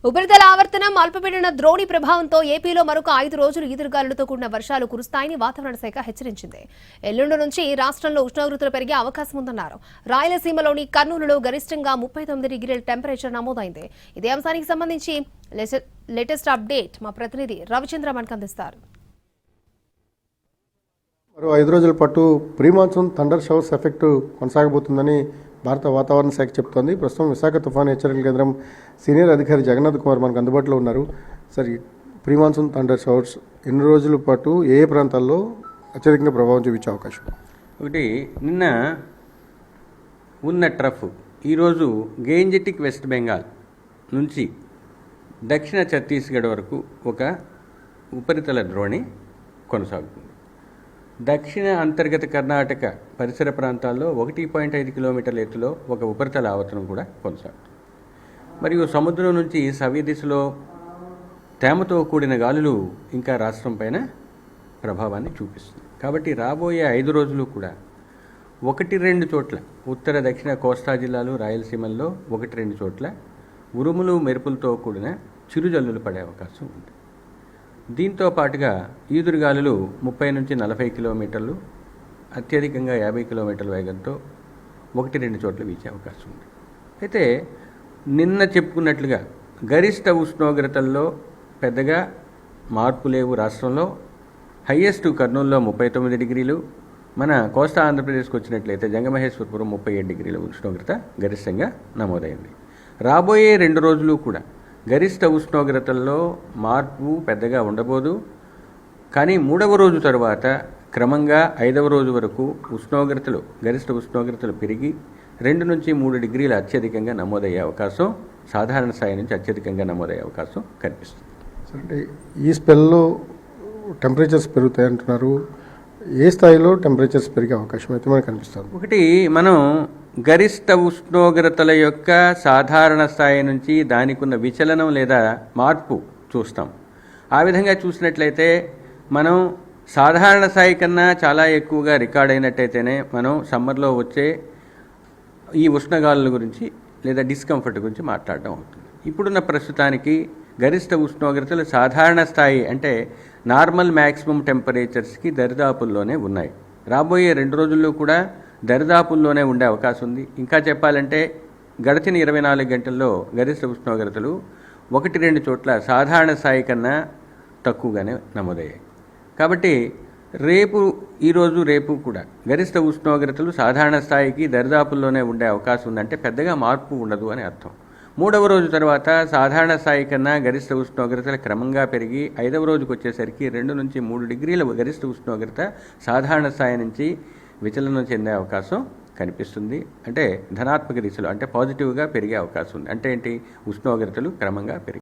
ఉపరితల ఆవర్తనం అల్పపీడన ద్రోణి ప్రభావంతో ఏపీలో మరొక 5 రోజులు ఈదురుగాలులతో కూడిన వర్షాలు కురుస్తాయని వాతావరణ శాఖ హెచ్చరించింది. ఎల్లుండి నుంచి రాష్ట్రంలో ఉష్ణోగ్రతలు పెరిగే అవకాశం ఉందన్నారు. రాయలసీమలోని కర్నూలులో గరిష్టంగా 39 డిగ్రీల టెంపరేచర్ నమోదైంది. ఇదే అంశానికి సంబంధించి లేటెస్ట్ అప్డేట్ మా ప్రతినిధి రవిచంద్ర మనకు అందిస్తారు. మరో 5 రోజుల పాటు pre monsoon thunder showers effect కొనసాగబోతుందని భారత వాతావరణ శాఖ చెబుతోంది. ప్రస్తుతం విశాఖ తుఫాను హెచ్చరికల కేంద్రం సీనియర్ అధికారి జగన్నాథ్ కుమార్ మనకు అందుబాటులో ఉన్నారు. Sir, pre monsoon thunder showers ఎన్ని రోజుల పాటు ఏ ప్రాంతాల్లో అత్యధికంగా ప్రభావం చూపించే అవకాశం? ఒకటి, నిన్న ఉన్న ట్రఫ్ ఈరోజు గేంజెటిక్ వెస్ట్ బెంగాల్ నుంచి దక్షిణ ఛత్తీస్గఢ్ వరకు ఒక ఉపరితల ద్రోణి కొనసాగుతుంది. దక్షిణ అంతర్గత కర్ణాటక పరిసర ప్రాంతాల్లో 1.5 కిలోమీటర్ల ఎత్తులో ఒక ఉపరితల ఆవర్తనం కూడా కొనసాగుతుంది. మరియు సముద్రం నుంచి సవ్య దిశలో తేమతో కూడిన గాలులు ఇంకా రాష్ట్రం పైన ప్రభావాన్ని చూపిస్తుంది. కాబట్టి రాబోయే 5 రోజులు కూడా 1-2 చోట్ల ఉత్తర దక్షిణ కోస్తా జిల్లాలు రాయలసీమల్లో 1-2 చోట్ల ఉరుములు మెరుపులతో కూడిన చిరుజల్లులు పడే అవకాశం ఉంది. దీంతో పాటుగా ఈదురుగాలులు 30 నుంచి 40 కిలోమీటర్లు, అత్యధికంగా 50 కిలోమీటర్ల వేగంతో 1-2 చోట్ల వీచే అవకాశం ఉంది. అయితే నిన్న చెప్పుకున్నట్లుగా గరిష్ట ఉష్ణోగ్రతల్లో పెద్దగా మార్పు లేవు రాష్ట్రంలో. హయ్యెస్ట్ కర్నూలులో 39 డిగ్రీలు, మన కోస్తా ఆంధ్రప్రదేశ్కి వచ్చినట్లయితే జంగమహేశ్వరపురం 37 డిగ్రీల ఉష్ణోగ్రత గరిష్టంగా నమోదైంది. రాబోయే 2 రోజులు కూడా గరిష్ట ఉష్ణోగ్రతల్లో మార్పు పెద్దగా ఉండబోదు. కానీ 3వ రోజు తర్వాత క్రమంగా 5వ రోజు వరకు గరిష్ట ఉష్ణోగ్రతలు పెరిగి 2 నుంచి 3 డిగ్రీల అత్యధికంగా నమోదయ్యే అవకాశం, సాధారణ స్థాయి నుంచి అత్యధికంగా నమోదయ్యే అవకాశం కనిపిస్తుంది. అంటే ఈ స్పెల్లో టెంపరేచర్స్ పెరుగుతాయంటున్నారు. ఏ స్థాయిలో టెంపరేచర్స్ పెరిగే అవకాశం అయితే మనకు కనిపిస్తుంది? ఒకటి, మనం గరిష్ట ఉష్ణోగ్రతల యొక్క సాధారణ స్థాయి నుంచి దానికి ఉన్న విచలనం లేదా మార్పు చూస్తాం. ఆ విధంగా చూసినట్లయితే మనం సాధారణ స్థాయి కన్నా చాలా ఎక్కువగా రికార్డ్ అయినట్టయితేనే మనం సమ్మర్లో వచ్చే ఈ ఉష్ణగాలుల గురించి లేదా డిస్కంఫర్ట్ గురించి మాట్లాడడం అవుతుంది. ఇప్పుడున్న ప్రస్తుతానికి గరిష్ట ఉష్ణోగ్రతలు సాధారణ స్థాయి అంటే నార్మల్ మ్యాక్సిమం టెంపరేచర్స్కి దరిదాపుల్లోనే ఉన్నాయి. రాబోయే 2 రోజుల్లో కూడా దరిదాపుల్లోనే ఉండే అవకాశం ఉంది. ఇంకా చెప్పాలంటే గడిచిన 24 గంటల్లో గరిష్ట ఉష్ణోగ్రతలు 1-2 చోట్ల సాధారణ స్థాయి కన్నా తక్కువగానే నమోదయ్యాయి. కాబట్టి ఈరోజు రేపు కూడా గరిష్ట ఉష్ణోగ్రతలు సాధారణ స్థాయికి దరిదాపుల్లోనే ఉండే అవకాశం ఉందంటే పెద్దగా మార్పు ఉండదు అని అర్థం. 3వ రోజు తర్వాత సాధారణ స్థాయి కన్నా గరిష్ట ఉష్ణోగ్రతలు క్రమంగా పెరిగి 5వ రోజుకు వచ్చేసరికి 2 నుంచి 3 డిగ్రీల గరిష్ట ఉష్ణోగ్రత సాధారణ స్థాయి నుంచి విచలనం చెందే అవకాశం కనిపిస్తుంది. అంటే ధనాత్మక దిశలో, అంటే పాజిటివ్గా పెరిగే అవకాశం ఉంది. అంటే ఏంటి? ఉష్ణోగ్రతలు క్రమంగా పెరిగి